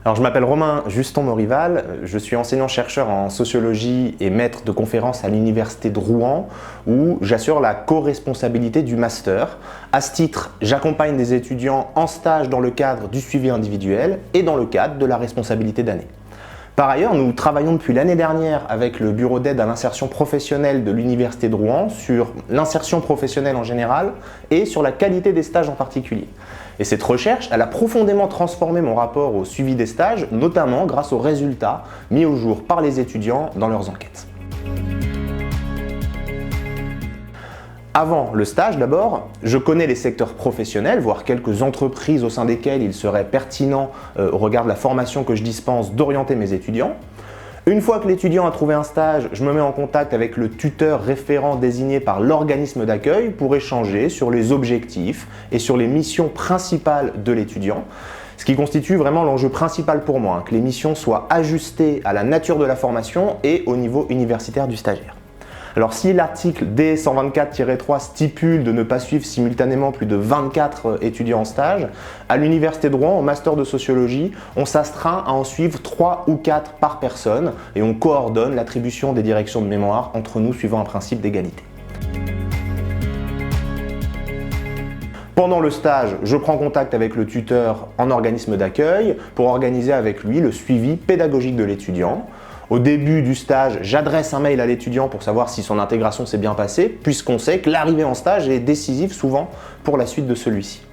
Alors, je m'appelle Romain Juston-Morival, je suis enseignant-chercheur en sociologie et maître de conférences à l'Université de Rouen où j'assure la co-responsabilité du master. À ce titre, j'accompagne des étudiants en stage dans le cadre du suivi individuel et dans le cadre de la responsabilité d'année. Par ailleurs, nous travaillons depuis l'année dernière avec le bureau d'aide à l'insertion professionnelle de l'Université de Rouen sur l'insertion professionnelle en général et sur la qualité des stages en particulier. Et cette recherche, elle a profondément transformé mon rapport au suivi des stages, notamment grâce aux résultats mis au jour par les étudiants dans leurs enquêtes. Avant le stage d'abord, je connais les secteurs professionnels, voire quelques entreprises au sein desquelles il serait pertinent, au regard de la formation que je dispense, d'orienter mes étudiants. Une fois que l'étudiant a trouvé un stage, je me mets en contact avec le tuteur référent désigné par l'organisme d'accueil pour échanger sur les objectifs et sur les missions principales de l'étudiant. Ce qui constitue vraiment l'enjeu principal pour moi, que les missions soient ajustées à la nature de la formation et au niveau universitaire du stagiaire. Alors si l'article D124-3 stipule de ne pas suivre simultanément plus de 24 étudiants en stage, à l'Université de Rouen, au master de sociologie, on s'astreint à en suivre 3 ou 4 par personne et on coordonne l'attribution des directions de mémoire entre nous suivant un principe d'égalité. Pendant le stage, je prends contact avec le tuteur en organisme d'accueil pour organiser avec lui le suivi pédagogique de l'étudiant. Au début du stage, j'adresse un mail à l'étudiant pour savoir si son intégration s'est bien passée, puisqu'on sait que l'arrivée en stage est décisive souvent pour la suite de celui-ci.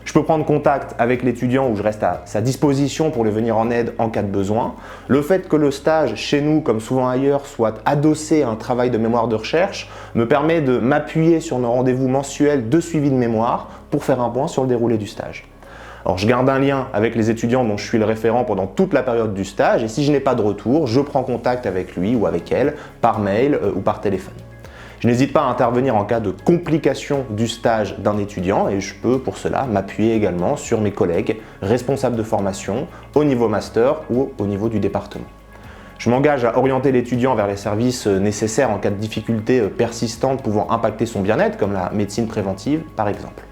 Je peux prendre contact avec l'étudiant où je reste à sa disposition pour lui venir en aide en cas de besoin. Le fait que le stage, chez nous comme souvent ailleurs, soit adossé à un travail de mémoire de recherche me permet de m'appuyer sur nos rendez-vous mensuels de suivi de mémoire pour faire un point sur le déroulé du stage. Alors, je garde un lien avec les étudiants dont je suis le référent pendant toute la période du stage et si je n'ai pas de retour, je prends contact avec lui ou avec elle par mail ou par téléphone. Je n'hésite pas à intervenir en cas de complication du stage d'un étudiant et je peux pour cela m'appuyer également sur mes collègues responsables de formation au niveau master ou au niveau du département. Je m'engage à orienter l'étudiant vers les services nécessaires en cas de difficultés persistantes pouvant impacter son bien-être, comme la médecine préventive par exemple.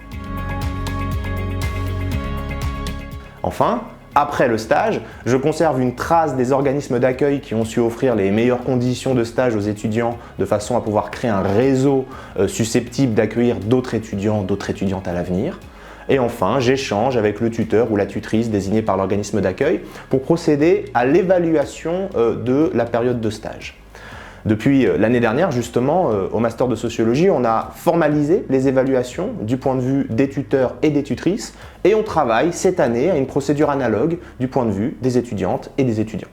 Enfin, après le stage, je conserve une trace des organismes d'accueil qui ont su offrir les meilleures conditions de stage aux étudiants de façon à pouvoir créer un réseau susceptible d'accueillir d'autres étudiantes à l'avenir. Et enfin, j'échange avec le tuteur ou la tutrice désignée par l'organisme d'accueil pour procéder à l'évaluation de la période de stage. Depuis l'année dernière, justement, au master de sociologie, on a formalisé les évaluations du point de vue des tuteurs et des tutrices et on travaille cette année à une procédure analogue du point de vue des étudiantes et des étudiants.